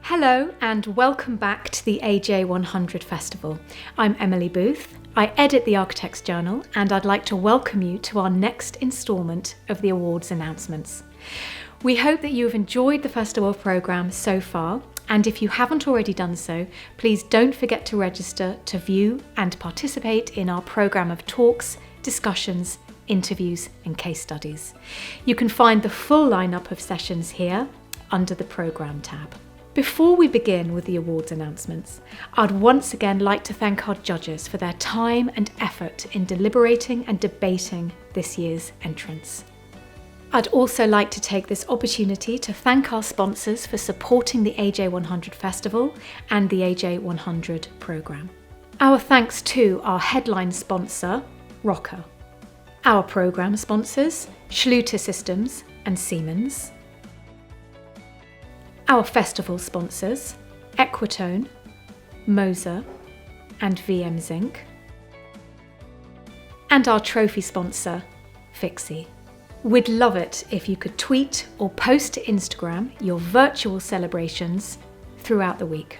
Hello and welcome back to the AJ100 Festival. I'm Emily Booth. I edit the Architects Journal and I'd like to welcome you to our next instalment of the awards announcements. We hope that you have enjoyed the festival programme so far, and if you haven't already done so, please don't forget to register to view and participate in our programme of talks, discussions, interviews and case studies. You can find the full lineup of sessions here under the programme tab. Before we begin with the awards announcements, I'd once again like to thank our judges for their time and effort in deliberating and debating this year's entrants. I'd also like to take this opportunity to thank our sponsors for supporting the AJ100 Festival and the AJ100 programme. Our thanks to our headline sponsor, Rocker. Our programme sponsors, Schluter Systems and Siemens. Our festival sponsors, Equitone, Moser and VM Zinc. And our trophy sponsor, Fixie. We'd love it if you could tweet or post to Instagram your virtual celebrations throughout the week.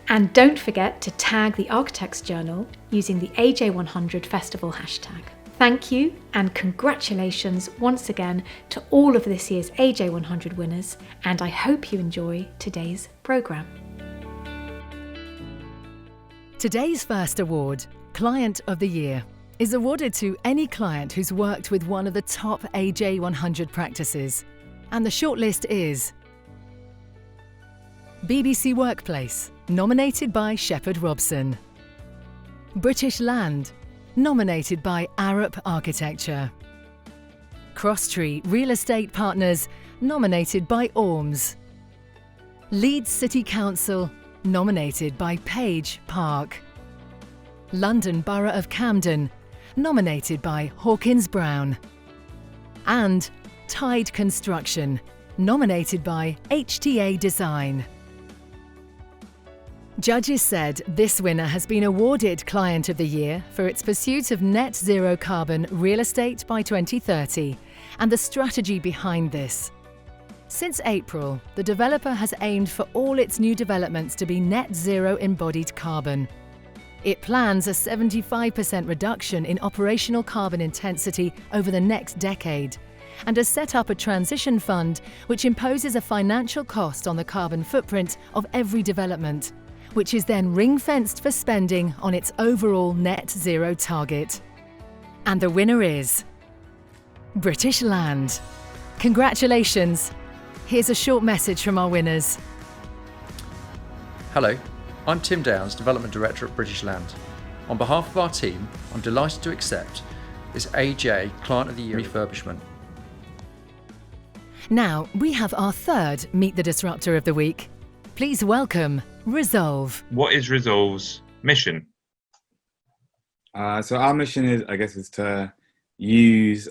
And don't forget to tag the Architects Journal using the AJ100 Festival hashtag. Thank you and congratulations once again to all of this year's AJ100 winners, and I hope you enjoy today's programme. Today's first award, Client of the Year, is awarded to any client who's worked with one of the top AJ100 practices. And the shortlist is BBC Workplace, nominated by Shepherd Robson. British Land, nominated by Arup Architecture. Crosstree Real Estate Partners, nominated by Orms. Leeds City Council, nominated by Page Park. London Borough of Camden, nominated by Hawkins Brown. And Tide Construction, nominated by HTA Design. Judges said this winner has been awarded Client of the Year for its pursuit of net zero carbon real estate by 2030 and the strategy behind this. Since April, the developer has aimed for all its new developments to be net zero embodied carbon. It plans a 75% reduction in operational carbon intensity over the next decade and has set up a transition fund which imposes a financial cost on the carbon footprint of every development, which is then ring-fenced for spending on its overall net zero target. And the winner is British Land. Congratulations. Here's a short message from our winners. Hello, I'm Tim Downs, Development Director at British Land. On behalf of our team, I'm delighted to accept this AJ Client of the Year refurbishment. Now we have our third Meet the Disruptor of the Week. Please welcome Resolve. What is Rizal's mission? So our mission is to use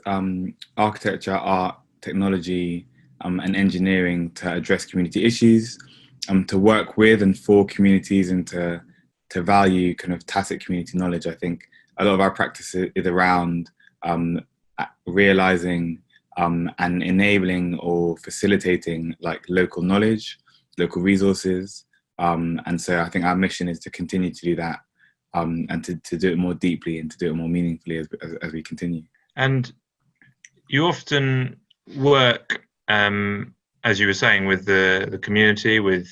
architecture, art, technology, and engineering to address community issues, to work with and for communities, and to value kind of tacit community knowledge. I think a lot of our practice is around realizing and enabling or facilitating like local knowledge, local resources. And so I think our mission is to continue to do that and to do it more deeply and to do it more meaningfully as we continue. And you often work, as you were saying, with the community, with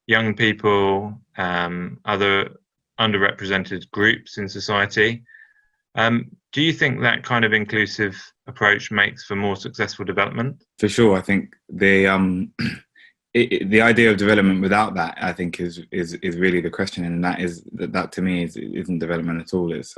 young people, other underrepresented groups in society. Do you think that kind of inclusive approach makes for more successful development? For sure. I think the idea of development without that, I think, is really the question, and that to me isn't development at all. It's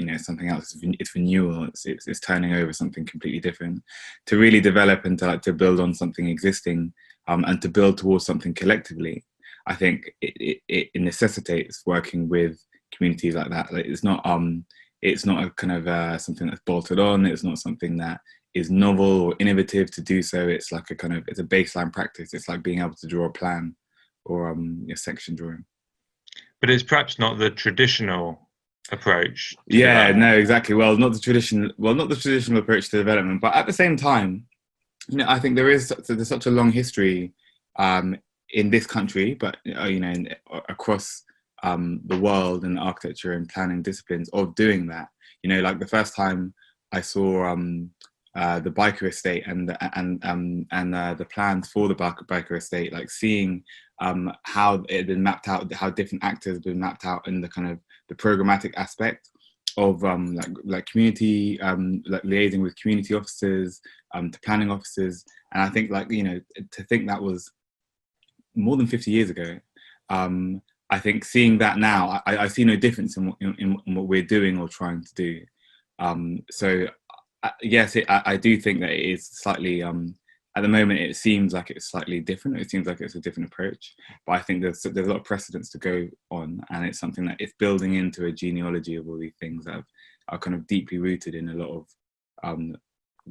it's something else. It's renewal. It's turning over something completely different. To really develop and to build on something existing, and to build towards something collectively, I think it necessitates working with communities like that. Like, it's not a kind of something that's bolted on. It's not something that is novel or innovative to do so. It's like it's a baseline practice. It's like being able to draw a plan or a section drawing. But it's perhaps not the traditional approach. Yeah, no, exactly. Well, not the traditional approach to development, but at the same time, I think there's such a long history in this country, but across the world and architecture and planning disciplines of doing that. Like the first time I saw the biker estate and the plans for the biker estate, like seeing how it had been mapped out, how different actors have been mapped out in the kind of the programmatic aspect of like community, like liaising with community officers, to planning officers. And I think to think that was more than 50 years ago. I think seeing that now, I see no difference in what we're doing or trying to do. So yes, I do think that it is slightly, at the moment, it seems like it's slightly different. It seems like it's a different approach, but I think there's a lot of precedents to go on, and it's something that it's building into a genealogy of all these things that are kind of deeply rooted in a lot of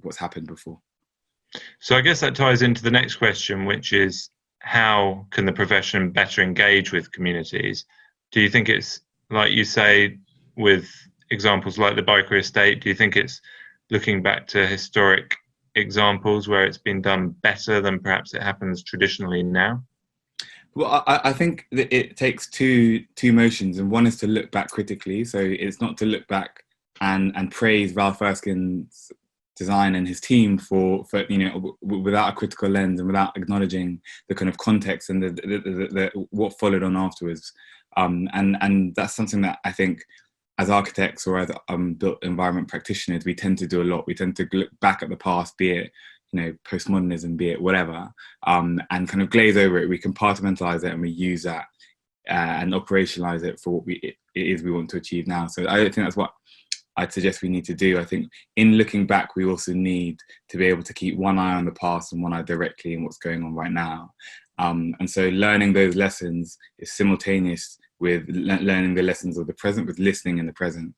what's happened before. So I guess that ties into the next question, which is, how can the profession better engage with communities? Do you think it's, like you say, with examples like the biker estate, do you think it's looking back to historic examples where it's been done better than perhaps it happens traditionally now? Well, I think that it takes two motions, and one is to look back critically. So it's not to look back and praise Ralph Erskine's design and his team for without a critical lens and without acknowledging the kind of context and the what followed on afterwards. And that's something that I think as architects or as built environment practitioners, we tend to do a lot. We tend to look back at the past, be it postmodernism, be it whatever, and kind of glaze over it. We compartmentalize it and we use that and operationalize it for what it is we want to achieve now. So I don't think that's what I'd suggest we need to do. I think in looking back, we also need to be able to keep one eye on the past and one eye directly in what's going on right now. And so learning those lessons is simultaneous with learning the lessons of the present, with listening in the present.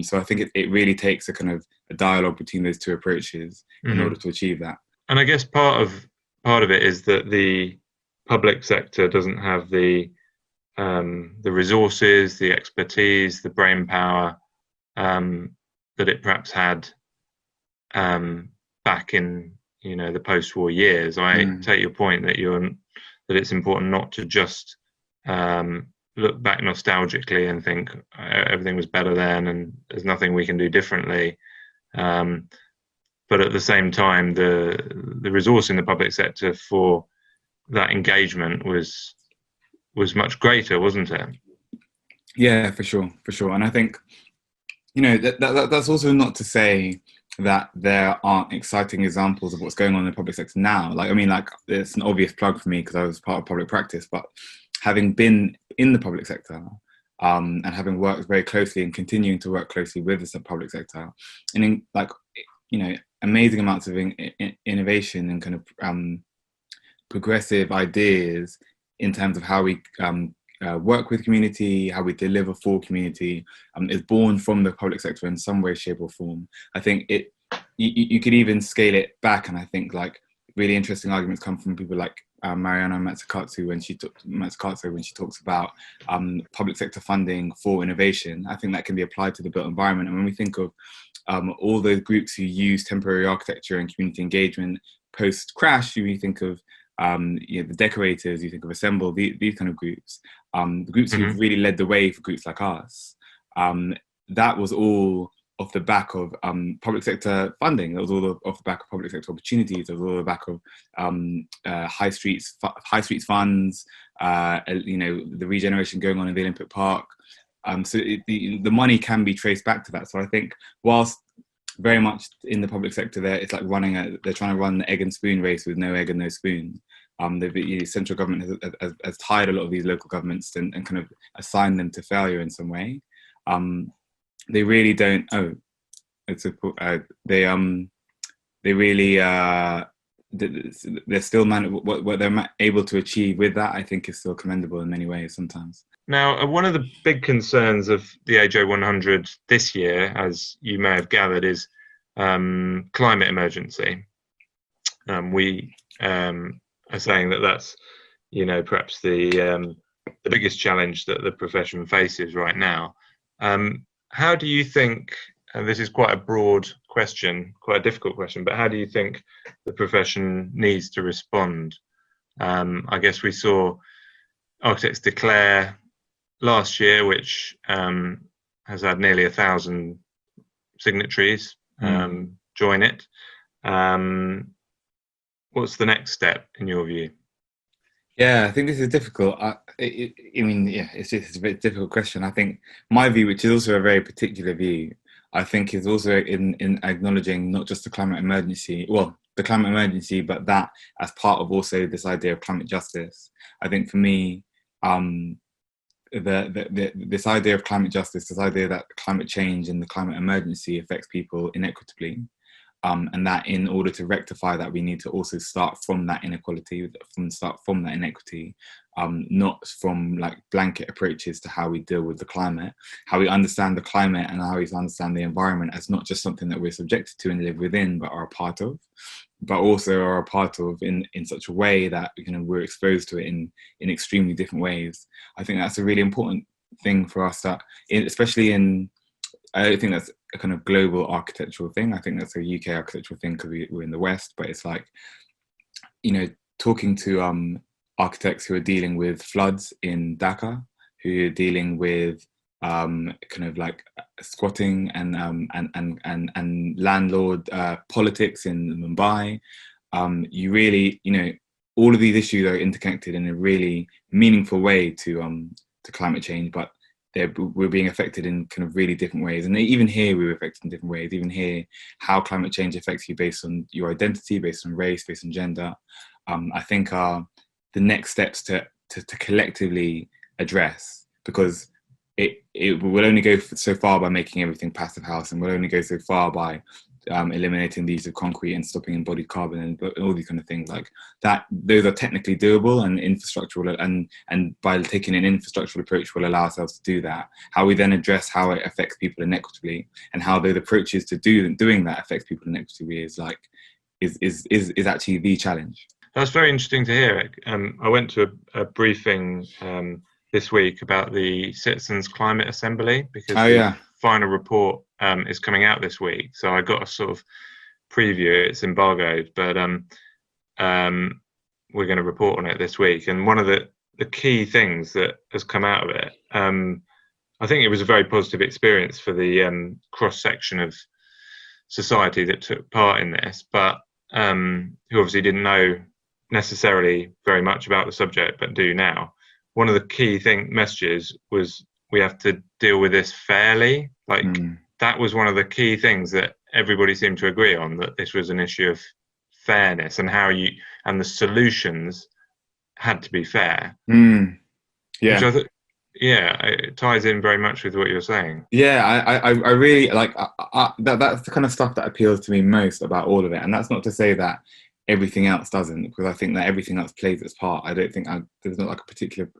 So I think it really takes a kind of a dialogue between those two approaches in order to achieve that. And I guess part of it is that the public sector doesn't have the resources, the expertise, the brain power that it perhaps had back in the post-war years. I take your point that it's important not to just look back nostalgically and think everything was better then and there's nothing we can do differently. But at the same time, the resource in the public sector for that engagement was much greater, wasn't it? Yeah, for sure. And I think that's also not to say that there aren't exciting examples of what's going on in the public sector now. It's an obvious plug for me because I was part of public practice, but having been in the public sector and having worked very closely and continuing to work closely with the public sector, and amazing amounts of innovation and kind of progressive ideas in terms of how we work with community, how we deliver for community, is born from the public sector in some way, shape or form. I think you could even scale it back, and I think really interesting arguments come from people like Mariana Mazzucato when she talks about public sector funding for innovation. I think that can be applied to the built environment. And when we think of all those groups who use temporary architecture and community engagement post-crash, we think of the decorators, you think of Assemble, these kind of groups, the groups who've really led the way for groups like us. That was all off the back of public sector funding. That was all off the back of public sector opportunities. That was all off the back of high streets funds. The regeneration going on in the Olympic Park. So the money can be traced back to that. So I think whilst very much in the public sector there, it's like they're trying to run the egg and spoon race with no egg and no spoon. The central government has tied a lot of these local governments and kind of assigned them to failure in some way. They really don't. They really they're still what they're able to achieve with that. I think is still commendable in many ways. Sometimes. Now, one of the big concerns of the AJ100 this year, as you may have gathered, is climate emergency. We are saying that's perhaps the biggest challenge that the profession faces right now. How do you think, and this is quite a broad question, quite a difficult question, but how do you think the profession needs to respond I guess we saw Architects Declare last year, which has had nearly 1,000 signatories join it. What's the next step in your view? Yeah, I think this is difficult. It's a very difficult question. I think my view, which is also a very particular view, I think is also in acknowledging not just the climate emergency, but that as part of also this idea of climate justice. I think for me, this idea of climate justice, this idea that climate change and the climate emergency affects people inequitably, and that in order to rectify that, we need to also start from that inequality, from that inequity, not from like blanket approaches to how we deal with the climate, how we understand the climate and how we understand the environment as not just something that we're subjected to and live within, but are a part of, but also are a part of in such a way that we're exposed to it in extremely different ways. I think that's a really important thing for us, especially I don't think that's a kind of global architectural thing. I think that's a UK architectural thing because we're in the West, but it's like, talking to architects who are dealing with floods in Dhaka, who are dealing with kind of like squatting and landlord politics in Mumbai. You really, all of these issues are interconnected in a really meaningful way to climate change, but we're being affected in kind of really different ways. And even here, we were affected in different ways. Even here, how climate change affects you based on your identity, based on race, based on gender, I think are the next steps to collectively address, because it will only go so far by making everything passive house, and will only go so far by eliminating the use of concrete and stopping embodied carbon and all these kind of things like that. Those are technically doable, and infrastructural, and by taking an infrastructural approach will allow ourselves to do that. How we then address how it affects people inequitably, and how those approaches to doing that affects people inequitably is actually the challenge. That's very interesting to hear. I went to a briefing this week about the Citizens Climate Assembly, because the final report is coming out this week. So I got a sort of preview. It's embargoed, but we're going to report on it this week. And one of the key things that has come out of it, I think it was a very positive experience for the cross-section of society that took part in this, but who obviously didn't know necessarily very much about the subject, but do now. One of the key messages was we have to deal with this fairly. That was one of the key things that everybody seemed to agree on, that this was an issue of fairness, and and the solutions had to be fair. Yeah. Which I thought, it ties in very much with what you're saying. Yeah, I really like that's the kind of stuff that appeals to me most about all of it. And that's not to say that everything else doesn't, because I think that everything else plays its part. I don't think there's not like a particular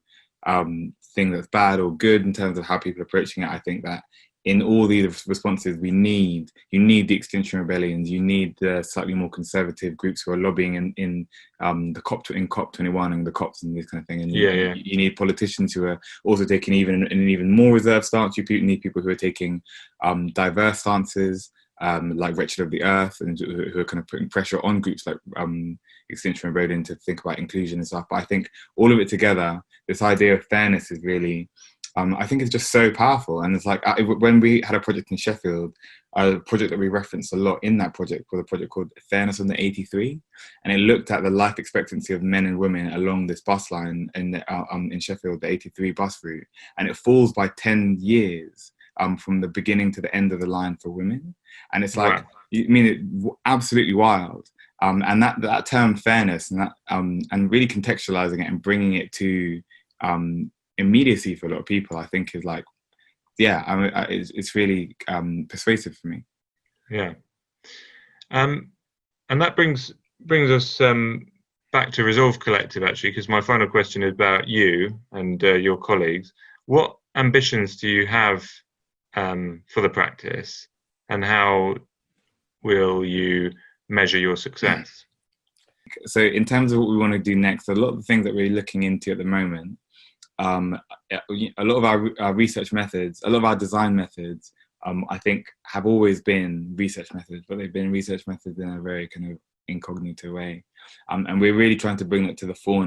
thing that's bad or good in terms of how people are approaching it. I think that in all these responses, you need the Extinction Rebellions, you need the slightly more conservative groups who are lobbying in COP21 and the COPs and this kind of thing. And you need politicians who are also taking an even more reserved stance. You need people who are taking diverse stances, like Wretched of the Earth, and who are kind of putting pressure on groups like Extinction Rebellion to think about inclusion and stuff. But I think all of it together, this idea of fairness is really, I think it's just so powerful. And it's like, when we had a project in Sheffield, a project that we referenced a lot in that project was a project called Fairness on the 83. And it looked at the life expectancy of men and women along this bus line in Sheffield, the 83 bus route. And it falls by 10 years from the beginning to the end of the line for women. And it's like, absolutely wild. And that term fairness, and that and really contextualizing it and bringing it to immediacy for a lot of people, I think is like, it's really persuasive for me. Yeah. And that brings us back to Resolve Collective, actually, because my final question is about you and your colleagues. What ambitions do you have for the practice, and how will you measure your success? So in terms of what we want to do next, a lot of the things that we're looking into at the moment, a lot of our research methods, a lot of our design methods, I think have always been research methods, but they've been research methods in a very kind of incognito way. And we're really trying to bring that to the fore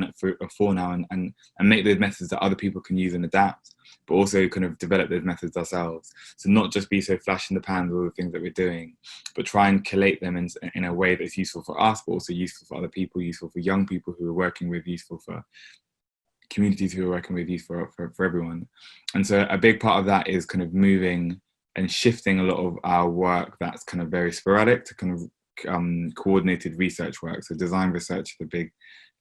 now and make those methods that other people can use and adapt, but also kind of develop those methods ourselves. So not just be so flash in the pan with all the things that we're doing, but try and collate them in a way that's useful for us, but also useful for other people, useful for young people who we're working with, useful for communities who are working with, useful for everyone. And so a big part of that is kind of moving and shifting a lot of our work that's kind of very sporadic to kind of coordinated research work. So design research is a big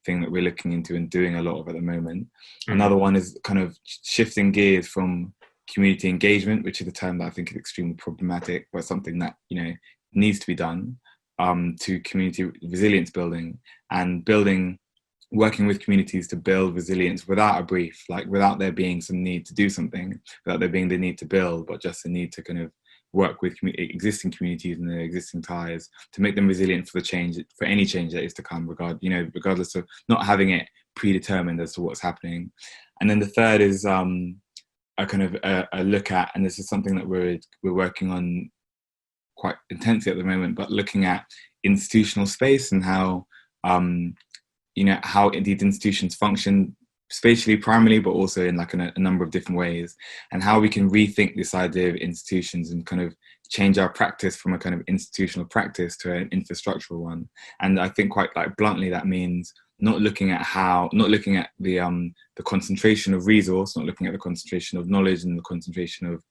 thing that we're looking into and doing a lot of at the moment. Another one is kind of shifting gears from community engagement, which is a term that I think is extremely problematic, but something that, you know, needs to be done, to community resilience building and working with communities to build resilience without a brief, like without there being some need to do something, without there being the need to build, but just the need to kind of work with existing communities and their existing ties to make them resilient for the change, for any change that is to come, regardless of not having it predetermined as to what's happening. And then the third is a kind of a look at, and this is something that we're working on quite intensely at the moment, but looking at institutional space and how how indeed institutions function spatially primarily, but also in like a number of different ways, and how we can rethink this idea of institutions and kind of change our practice from a kind of institutional practice to an infrastructural one. And I think quite like bluntly that means not looking at the concentration of resource, not looking at the concentration of knowledge and the concentration of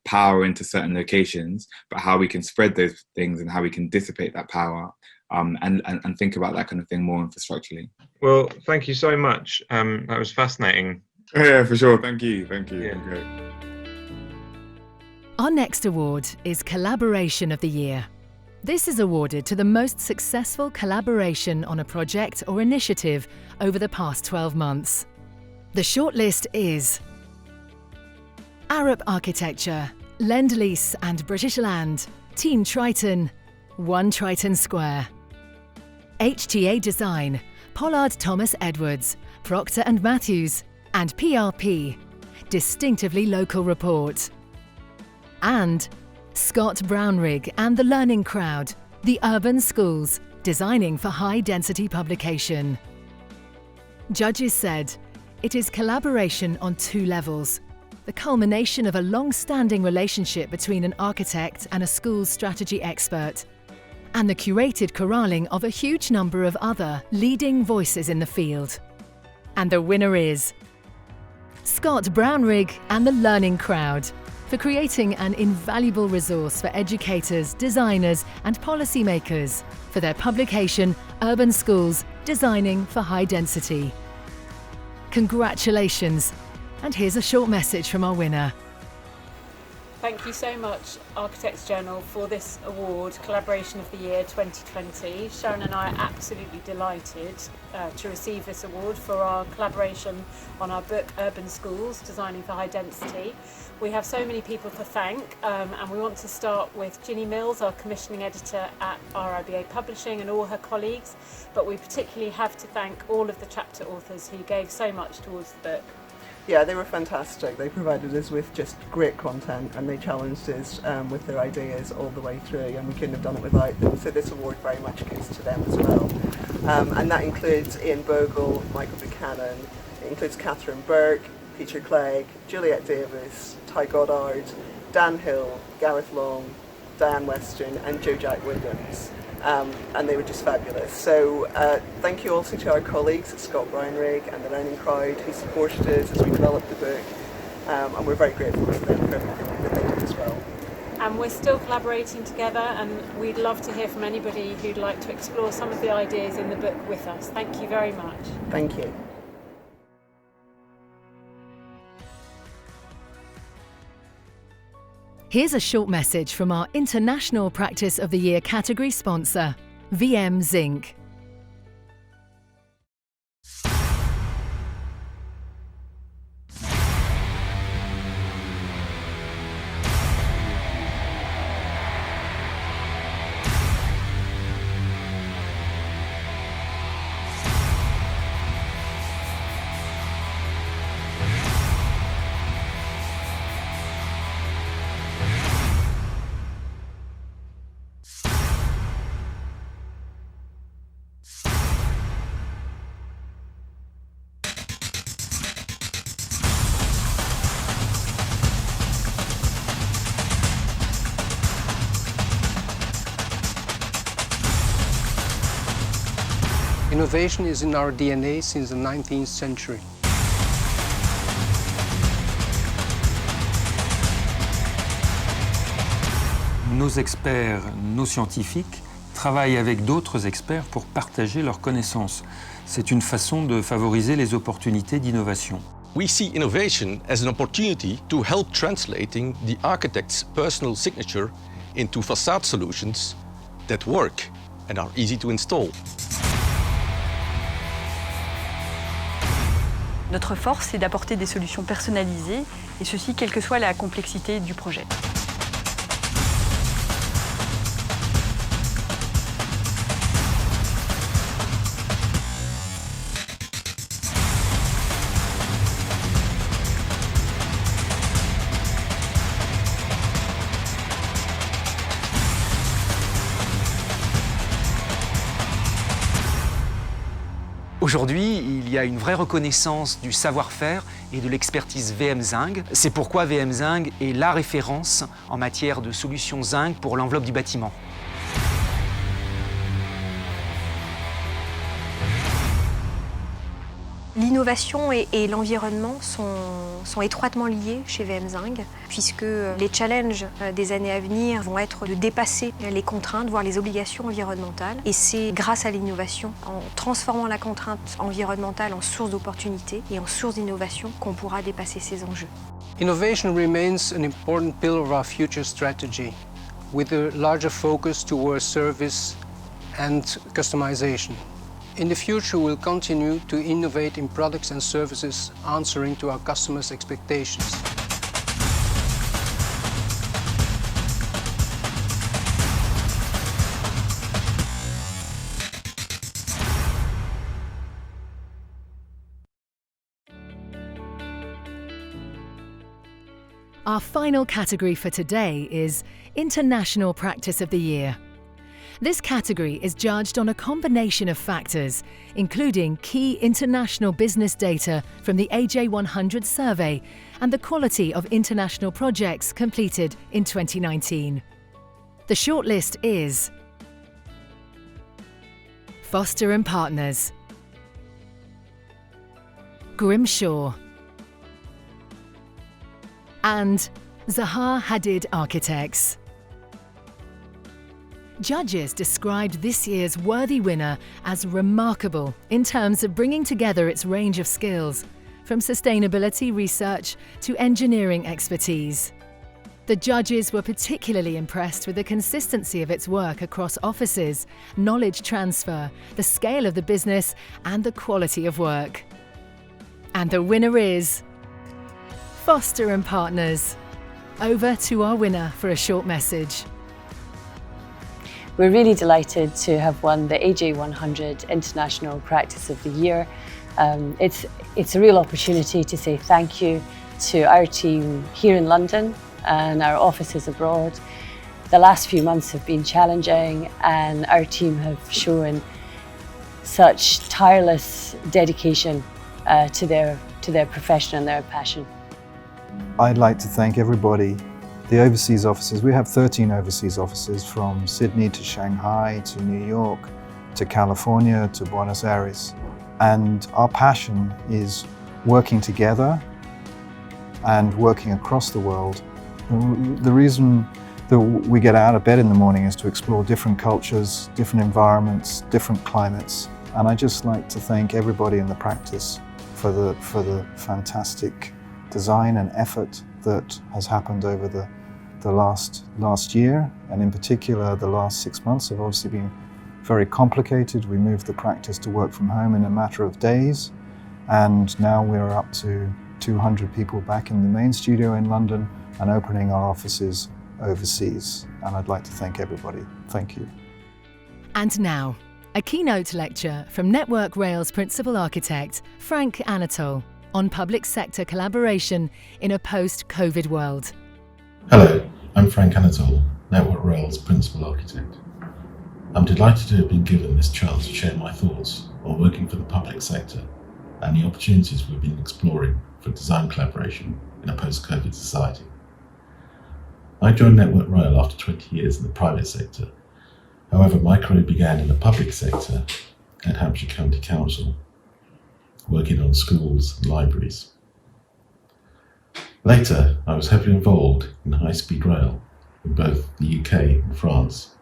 power into certain locations, but how we can spread those things and how we can dissipate that power, and think about that kind of thing more infrastructurally. Well, thank you so much. That was fascinating. Yeah, for sure. Thank you. Yeah. Okay. Our next award is Collaboration of the Year. This is awarded to the most successful collaboration on a project or initiative over the past 12 months. The shortlist is Arup Architecture, Lend-Lease and British Land, Team Triton, One Triton Square. HTA Design, Pollard Thomas Edwards, Procter & Matthews, and PRP, Distinctively Local Report. And Scott Brownrigg and the Learning Crowd, The Urban Schools, Designing for High Density Publication. Judges said, it is collaboration on two levels. The culmination of a long-standing relationship between an architect and a school's strategy expert, and the curated corralling of a huge number of other leading voices in the field. And the winner is Scott Brownrigg and the Learning Crowd for creating an invaluable resource for educators, designers and policymakers for their publication, Urban Schools, Designing for High Density. Congratulations, and here's a short message from our winner. Thank you so much, Architects Journal, for this award, Collaboration of the Year 2020. Sharon and I are absolutely delighted to receive this award for our collaboration on our book, Urban Schools, Designing for High Density. We have so many people to thank, and we want to start with Ginny Mills, our commissioning editor at RIBA Publishing, and all her colleagues, but we particularly have to thank all of the chapter authors who gave so much towards the book. Yeah, they were fantastic. They provided us with just great content and they challenged us with their ideas all the way through, and we couldn't have done it without them. So this award very much goes to them as well. And that includes Ian Bogle, Michael Buchanan, it includes Catherine Burke, Peter Clegg, Juliet Davis, Ty Goddard, Dan Hill, Gareth Long, Diane Western and Joe Jack Williams. And they were just fabulous. So thank you also to our colleagues at Scott Brownrigg and the Learning Crowd who supported us as we developed the book, and we're very grateful to them for everything that they did as well. And we're still collaborating together, and we'd love to hear from anybody who'd like to explore some of the ideas in the book with us. Thank you very much. Thank you. Here's a short message from our International Practice of the Year category sponsor, VM Zinc. Innovation is in our DNA since the 19th century. Nos experts, nos scientifiques travaillent avec d'autres experts pour partager leurs connaissances. C'est une façon de favoriser les opportunités d'innovation. We see innovation as an opportunity to help translating the architect's personal signature into facade solutions that work and are easy to install. Notre force, c'est d'apporter des solutions personnalisées, et ceci quelle que soit la complexité du projet. Aujourd'hui, il y a une vraie reconnaissance du savoir-faire et de l'expertise VM Zinc. C'est pourquoi VM Zinc est la référence en matière de solutions Zinc pour l'enveloppe du bâtiment. L'innovation et l'environnement sont étroitement liés chez VM Zinc, puisque les challenges des années à venir vont être de dépasser les contraintes, voire les obligations environnementales. Et c'est grâce à l'innovation, en transformant la contrainte environnementale en source d'opportunités et en source d'innovation, qu'on pourra dépasser ces enjeux. Innovation remains an important pillar of our future strategy, with a larger focus towards service and customization. In the future, we'll continue to innovate in products and services answering to our customers' expectations. Our final category for today is International Practice of the Year. This category is judged on a combination of factors, including key international business data from the AJ100 survey and the quality of international projects completed in 2019. The shortlist is Foster & Partners, Grimshaw, and Zaha Hadid Architects. Judges described this year's worthy winner as remarkable in terms of bringing together its range of skills, from sustainability research to engineering expertise. The judges were particularly impressed with the consistency of its work across offices, knowledge transfer, the scale of the business, and the quality of work. And the winner is Foster & Partners. Over to our winner for a short message. We're really delighted to have won the AJ100 International Practice of the Year. It's a real opportunity to say thank you to our team here in London and our offices abroad. The last few months have been challenging, and our team have shown such tireless dedication to their profession and their passion. I'd like to thank everybody. The overseas offices, we have 13 overseas offices, from Sydney to Shanghai to New York to California to Buenos Aires. And our passion is working together and working across the world. The reason that we get out of bed in the morning is to explore different cultures, different environments, different climates. And I'd just like to thank everybody in the practice for the fantastic design and effort that has happened over the last year, and in particular the last 6 months have obviously been very complicated. We moved the practice to work from home in a matter of days, and now we're up to 200 people back in the main studio in London and opening our offices overseas. And I'd like to thank everybody. Thank you. And now, a keynote lecture from Network Rail's Principal Architect, Frank Anatole, on public sector collaboration in a post-COVID world. Hello, I'm Frank Anatole, Network Rail's Principal Architect. I'm delighted to have been given this chance to share my thoughts on working for the public sector and the opportunities we've been exploring for design collaboration in a post-COVID society. I joined Network Rail after 20 years in the private sector. However, my career began in the public sector at Hampshire County Council, working on schools and libraries. Later, I was heavily involved in high-speed rail in both the UK and France,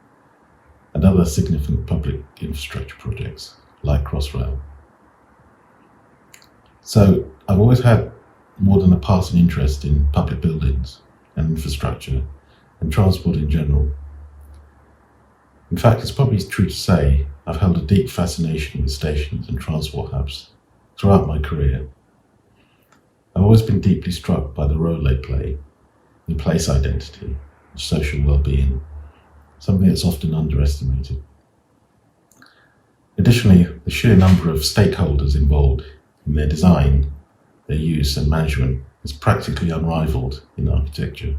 and other significant public infrastructure projects like Crossrail. So I've always had more than a passing interest in public buildings and infrastructure and transport in general. In fact, it's probably true to say I've held a deep fascination with stations and transport hubs throughout my career. I've always been deeply struck by the role they play in place identity and social well-being, something that's often underestimated. Additionally, the sheer number of stakeholders involved in their design, their use and management is practically unrivaled in architecture,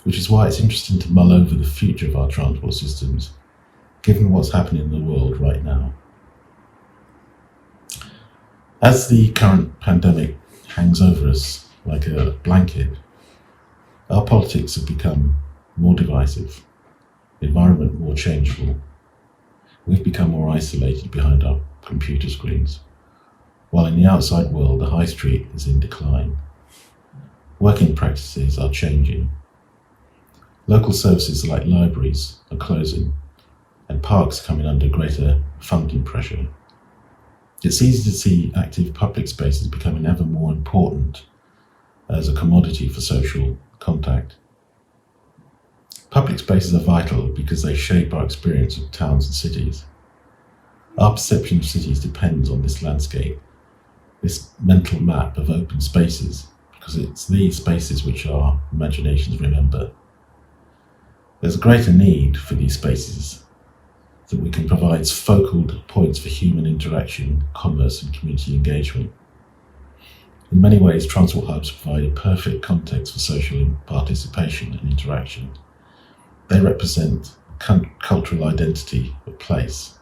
which is why it's interesting to mull over the future of our transport systems, given what's happening in the world right now. As the current pandemic hangs over us like a blanket, our politics have become more divisive, the environment more changeable. We've become more isolated behind our computer screens, while in the outside world the high street is in decline. Working practices are changing. Local services like libraries are closing, and parks coming under greater funding pressure. It's easy to see active public spaces becoming ever more important as a commodity for social contact. Public spaces are vital because they shape our experience of towns and cities. Our perception of cities depends on this landscape, this mental map of open spaces, because it's these spaces which our imaginations remember. There's a greater need for these spaces that we can provide focal points for human interaction, commerce and community engagement. In many ways, transport hubs provide a perfect context for social participation and interaction. They represent cultural identity of place.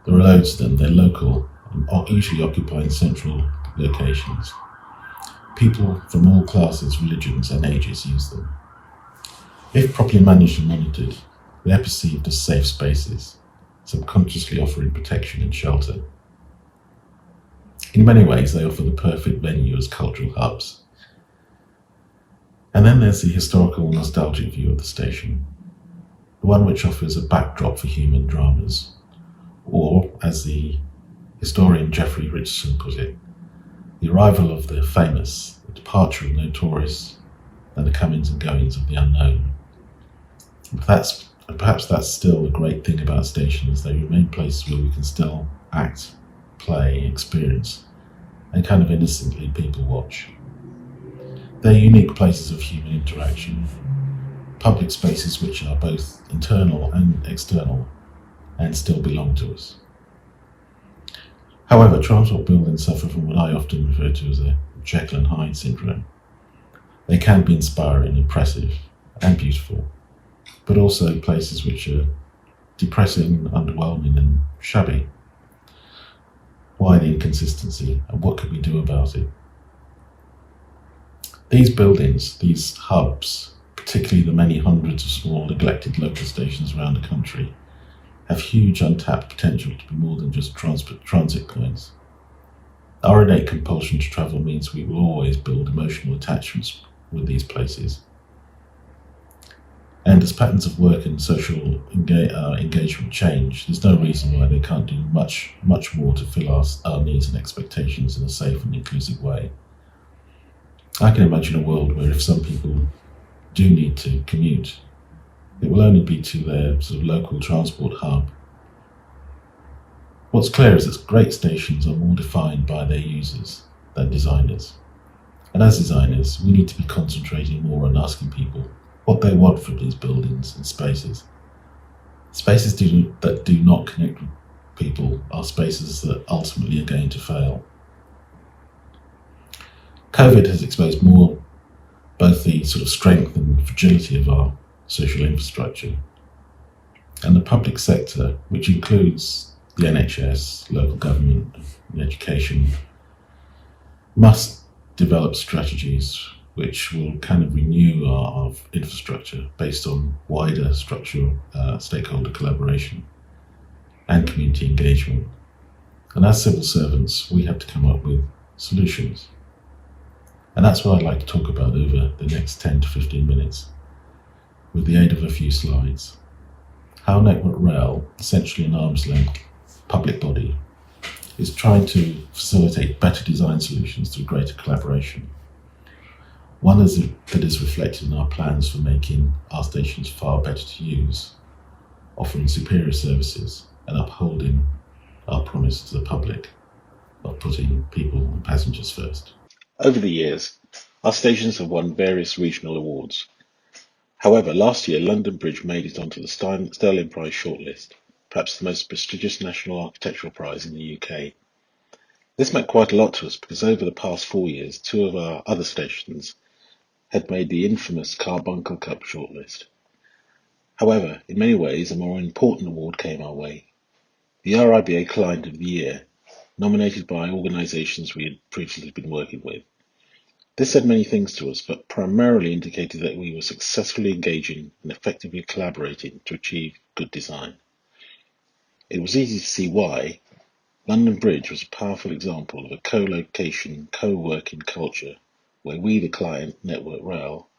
There are loads of them, they're local and usually occupying central locations. People from all classes, religions and ages use them. If properly managed and monitored, they are perceived as safe spaces, subconsciously offering protection and shelter. In many ways, they offer the perfect venue as cultural hubs. And then there's the historical nostalgic view of the station, the one which offers a backdrop for human dramas, or, as the historian Geoffrey Richardson put it, the arrival of the famous, the departure of the notorious, and the comings and goings of the unknown. Perhaps that's still the great thing about stations. They remain places where we can still act, play, experience, and kind of innocently people watch. They're unique places of human interaction, public spaces which are both internal and external, and still belong to us. However, transport buildings suffer from what I often refer to as a Jekyll and Hyde syndrome. They can be inspiring, impressive, and beautiful, but also places which are depressing, underwhelming and shabby. Why the inconsistency, and what could we do about it? These buildings, these hubs, particularly the many hundreds of small neglected local stations around the country, have huge untapped potential to be more than just transit points. Our innate compulsion to travel means we will always build emotional attachments with these places. And as patterns of work and social engagement change, there's no reason why they can't do much more to fill our needs and expectations in a safe and inclusive way. I can imagine a world where if some people do need to commute, it will only be to their sort of local transport hub. What's clear is that great stations are more defined by their users than designers. And as designers, we need to be concentrating more on asking people what they want from these buildings and spaces. Spaces that do not connect with people are spaces that ultimately are going to fail. COVID has exposed more both the sort of strength and fragility of our social infrastructure. And the public sector, which includes the NHS, local government, and education, must develop strategies which will kind of renew our infrastructure based on wider structural stakeholder collaboration. and community engagement. And as civil servants, we have to come up with solutions. And that's what I'd like to talk about over the next 10 to 15 minutes, with the aid of a few slides. How Network Rail, essentially an arm's length public body, is trying to facilitate better design solutions through greater collaboration. One is that is reflected in our plans for making our stations far better to use, offering superior services and upholding our promise to the public of putting people and passengers first. Over the years, our stations have won various regional awards. However, last year, London Bridge made it onto the Sterling Prize shortlist, perhaps the most prestigious national architectural prize in the UK. This meant quite a lot to us because over the past 4 years, 2 of our other stations had made the infamous Carbuncle Cup shortlist. However, in many ways, a more important award came our way. The RIBA Client of the Year, nominated by organisations we had previously been working with. This said many things to us, but primarily indicated that we were successfully engaging and effectively collaborating to achieve good design. It was easy to see why. London Bridge was a powerful example of a co-location, co-working culture where we, the client, Network Rail,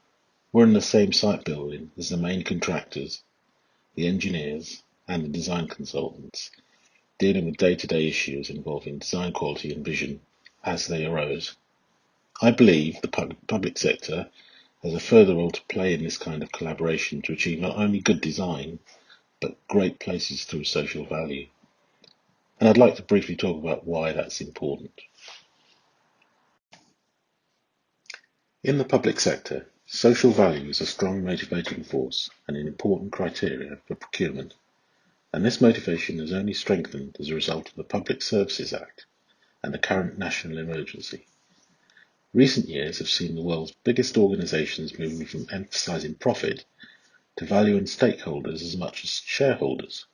were in the same site building as the main contractors, the engineers, and the design consultants, dealing with day-to-day issues involving design quality and vision as they arose. I believe the public sector has a further role to play in this kind of collaboration to achieve not only good design, but great places through social value. And I'd like to briefly talk about why that's important. In the public sector, social value is a strong motivating force and an important criteria for procurement. And this motivation is only strengthened as a result of the Public Services Act and the current national emergency. Recent years have seen the world's biggest organisations moving from emphasising profit to valuing stakeholders as much as shareholders.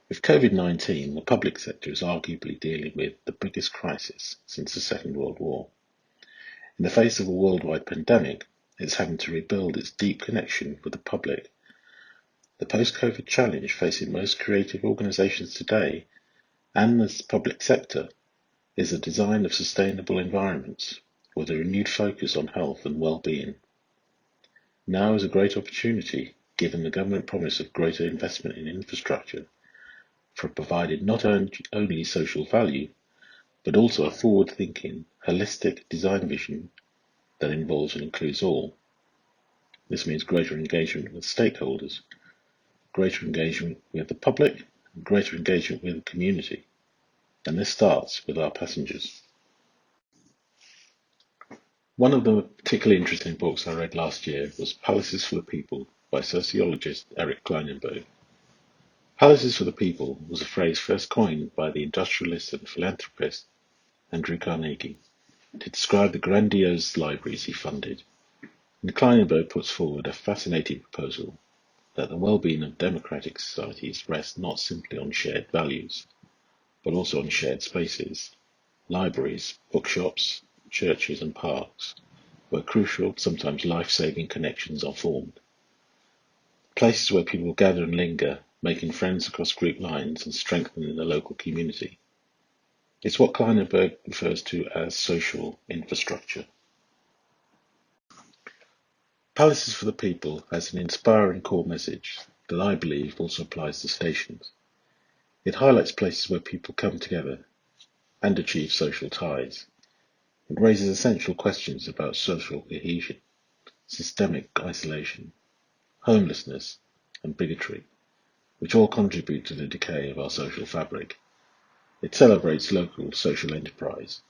With COVID-19, the public sector is arguably dealing with the biggest crisis since the Second World War. In the face of a worldwide pandemic, it's having to rebuild its deep connection with the public. The post-COVID challenge facing most creative organisations today and the public sector is the design of sustainable environments with a renewed focus on health and well-being. Now is a great opportunity, given the government promise of greater investment in infrastructure, for providing not only social value, but also a forward-thinking, holistic design vision that involves and includes all. This means greater engagement with stakeholders, greater engagement with the public, and greater engagement with the community. And this starts with our passengers. One of the particularly interesting books I read last year was Palaces for the People by sociologist Eric Kleinenberg. Palaces for the People was a phrase first coined by the industrialist and philanthropist Andrew Carnegie to describe the grandiose libraries he funded. And Kleinenberg puts forward a fascinating proposal that the well-being of democratic societies rests not simply on shared values, but also on shared spaces. Libraries, bookshops, churches and parks, where crucial, sometimes life-saving connections are formed. Places where people gather and linger, making friends across group lines and strengthening the local community. It's what Kleinenberg refers to as social infrastructure. Palaces for the People has an inspiring core message that I believe also applies to stations. It highlights places where people come together and achieve social ties. It raises essential questions about social cohesion, systemic isolation, homelessness, and bigotry, which all contribute to the decay of our social fabric. It celebrates local social enterprise.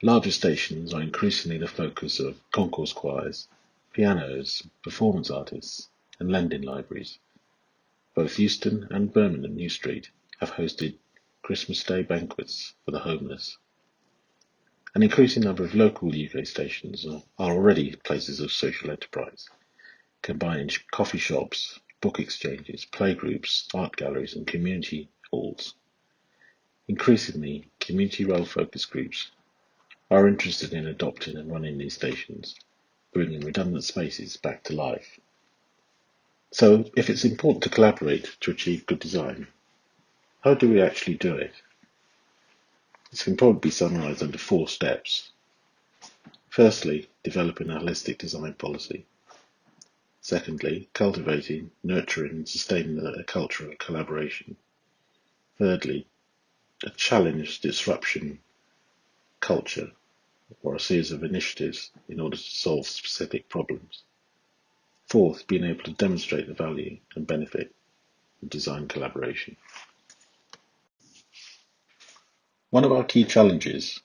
Larger stations are increasingly the focus of concourse choirs, pianos, performance artists, and lending libraries. Both Euston and Birmingham New Street have hosted Christmas Day banquets for the homeless. An increasing number of local UK stations are already places of social enterprise, combining coffee shops, book exchanges, playgroups, art galleries, and community halls. Increasingly, community rail focus groups are interested in adopting and running these stations, bringing redundant spaces back to life. So, if it's important to collaborate to achieve good design, How do we actually do it? This can probably be summarised under 4 steps. Firstly, developing a holistic design policy. Secondly, cultivating, nurturing and sustaining a culture of collaboration. Thirdly, a challenge disruption culture or a series of initiatives in order to solve specific problems. Fourth, being able to demonstrate the value and benefit of design collaboration. One of our key challenges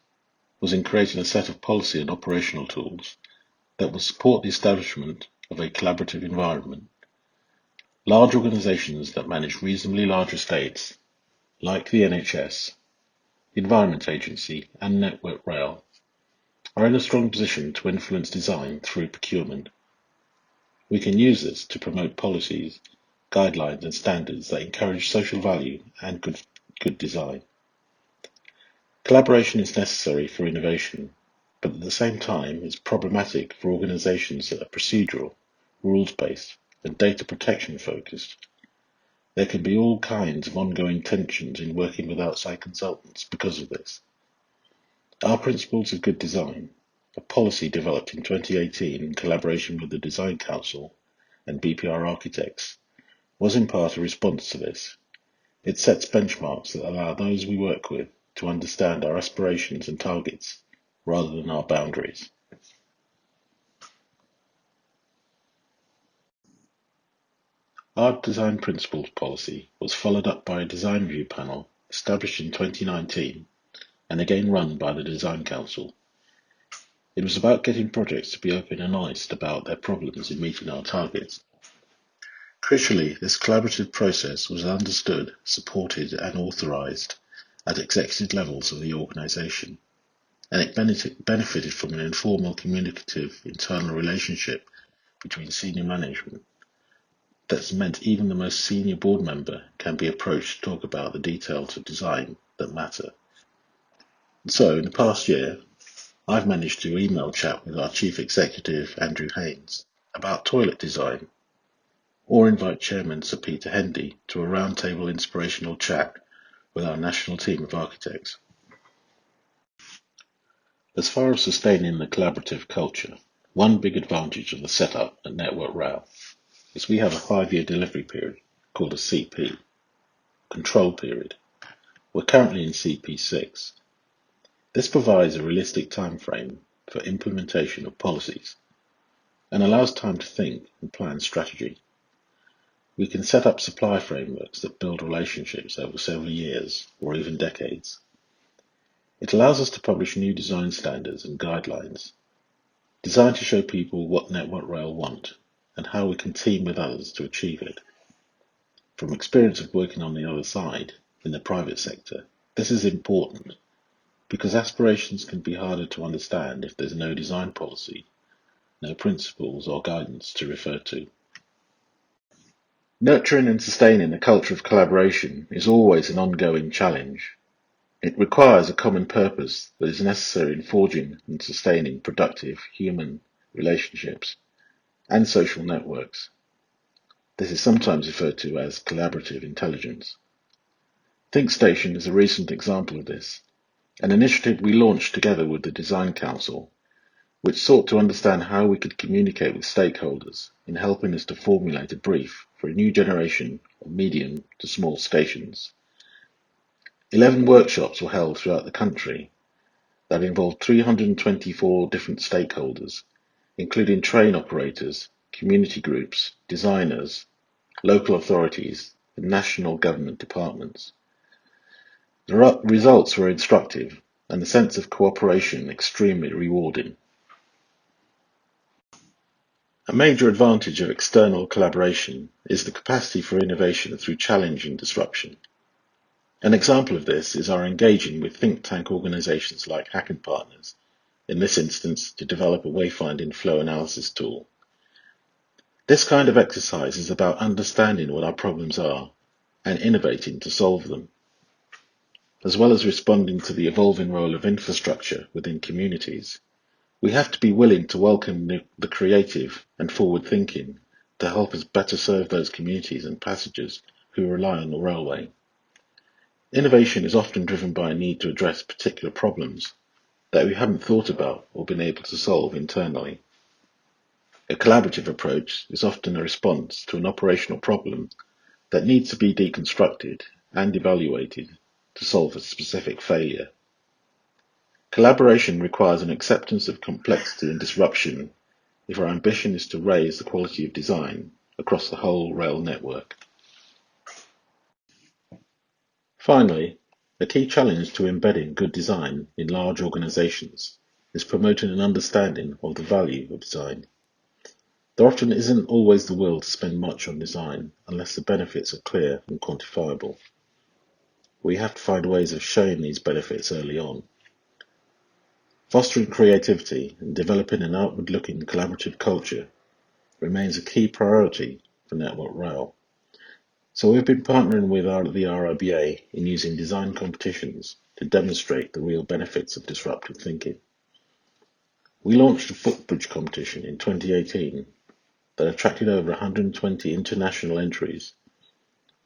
was in creating a set of policy and operational tools that will support the establishment of a collaborative environment. Large organisations that manage reasonably large estates, like the NHS, the Environment Agency and Network Rail, are in a strong position to influence design through procurement. We can use this to promote policies, guidelines and standards that encourage social value and good design. Collaboration is necessary for innovation, but at the same time is problematic for organisations that are procedural, rules-based and data protection focused. There can be all kinds of ongoing tensions in working with outside consultants because of this. Our Principles of Good Design, a policy developed in 2018 in collaboration with the Design Council and BPR architects, was in part a response to this. It sets benchmarks that allow those we work with to understand our aspirations and targets rather than our boundaries. Our Design Principles policy was followed up by a design review panel established in 2019 and again run by the Design Council. It was about getting projects to be open and honest about their problems in meeting our targets. Crucially, this collaborative process was understood, supported and authorised at executive levels of the organisation, and it benefited from an informal, communicative, internal relationship between senior management that's meant even the most senior board member can be approached to talk about the details of design that matter. So, in the past year, I've managed to email chat with our Chief Executive, Andrew Haynes, about toilet design, or invite Chairman Sir Peter Hendy to a roundtable inspirational chat with our national team of architects. As far as sustaining the collaborative culture, one big advantage of the setup at Network Rail is we have a 5-year delivery period called a CP, control period. We're currently in CP6. This provides a realistic time frame for implementation of policies and allows time to think and plan strategy. We can set up supply frameworks that build relationships over several years or even decades. It allows us to publish new design standards and guidelines designed to show people what Network Rail want and how we can team with others to achieve it. From experience of working on the other side, in the private sector, this is important because aspirations can be harder to understand if there's no design policy, no principles or guidance to refer to. Nurturing and sustaining a culture of collaboration is always an ongoing challenge. It requires a common purpose that is necessary in forging and sustaining productive human relationships and social networks. This is sometimes referred to as collaborative intelligence. ThinkStation is a recent example of this, an initiative we launched together with the Design Council, which sought to understand how we could communicate with stakeholders in helping us to formulate a brief for a new generation of medium to small stations. 11 workshops were held throughout the country that involved 324 different stakeholders, including train operators, community groups, designers, local authorities, and national government departments. The results were instructive and the sense of cooperation extremely rewarding. A major advantage of external collaboration is the capacity for innovation through challenge and disruption. An example of this is our engaging with think tank organisations like Hacken Partners, in this instance to develop a wayfinding flow analysis tool. This kind of exercise is about understanding what our problems are and innovating to solve them. As well as responding to the evolving role of infrastructure within communities, we have to be willing to welcome the creative and forward thinking to help us better serve those communities and passengers who rely on the railway. Innovation is often driven by a need to address particular problems that we haven't thought about or been able to solve internally. A collaborative approach is often a response to an operational problem that needs to be deconstructed and evaluated to solve a specific failure. Collaboration requires an acceptance of complexity and disruption if our ambition is to raise the quality of design across the whole rail network. Finally, a key challenge to embedding good design in large organizations is promoting an understanding of the value of design. There often isn't always the will to spend much on design unless the benefits are clear and quantifiable. We have to find ways of showing these benefits early on. Fostering creativity and developing an outward-looking collaborative culture remains a key priority for Network Rail. So we've been partnering with the RIBA in using design competitions to demonstrate the real benefits of disruptive thinking. We launched a footbridge competition in 2018 that attracted over 120 international entries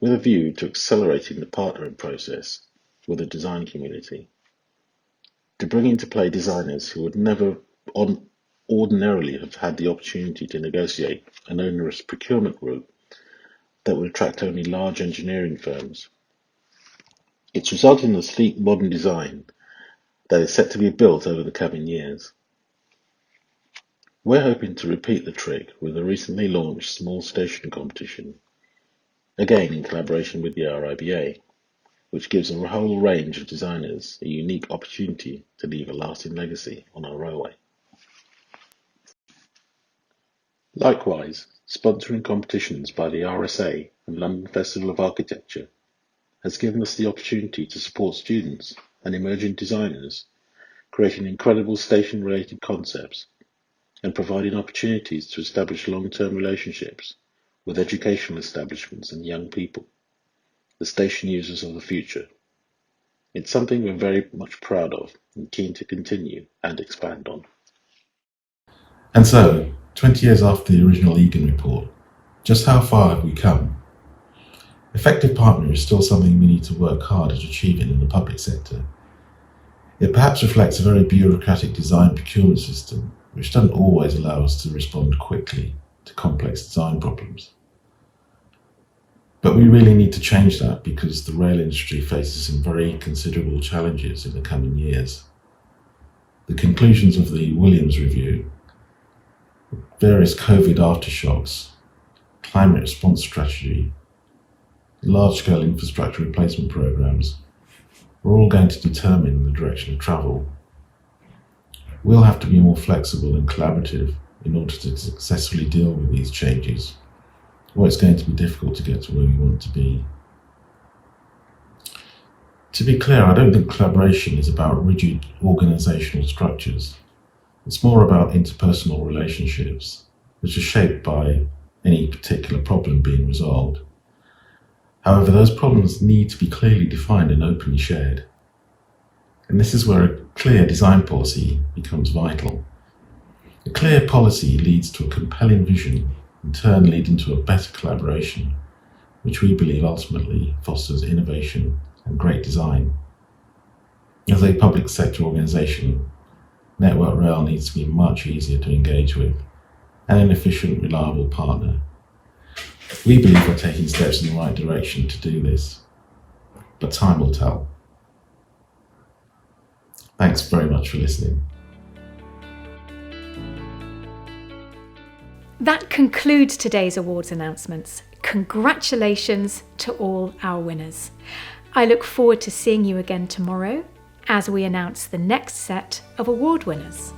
with a view to accelerating the partnering process with the design community, to bring into play designers who would never ordinarily have had the opportunity to negotiate an onerous procurement route that would attract only large engineering firms. It's resulted in a sleek modern design that is set to be built over the coming years. We're hoping to repeat the trick with a recently launched small station competition, again in collaboration with the RIBA, which gives a whole range of designers a unique opportunity to leave a lasting legacy on our railway. Likewise, sponsoring competitions by the RSA and London Festival of Architecture has given us the opportunity to support students and emerging designers, creating incredible station-related concepts and providing opportunities to establish long-term relationships with educational establishments and young people, the station users of the future. It's something we're very much proud of and keen to continue and expand on. And so, 20 years after the original Egan report, just how far have we come? Effective partnering is still something we need to work hard at achieving in the public sector. It perhaps reflects a very bureaucratic design procurement system, which doesn't always allow us to respond quickly to complex design problems. But we really need to change that because the rail industry faces some very considerable challenges in the coming years. The conclusions of the Williams Review, various COVID aftershocks, climate response strategy, large-scale infrastructure replacement programs are all going to determine the direction of travel. We'll have to be more flexible and collaborative in order to successfully deal with these changes, or it's going to be difficult to get to where we want to be. To be clear, I don't think collaboration is about rigid organisational structures. It's more about interpersonal relationships, which are shaped by any particular problem being resolved. However, those problems need to be clearly defined and openly shared. And this is where a clear design policy becomes vital. A clear policy leads to a compelling vision, in turn leading to a better collaboration, which we believe ultimately fosters innovation and great design. As a public sector organisation, Network Rail needs to be much easier to engage with and an efficient, reliable partner. We believe we're taking steps in the right direction to do this, but time will tell. Thanks very much for listening. That concludes today's awards announcements. Congratulations to all our winners. I look forward to seeing you again tomorrow as we announce the next set of award winners.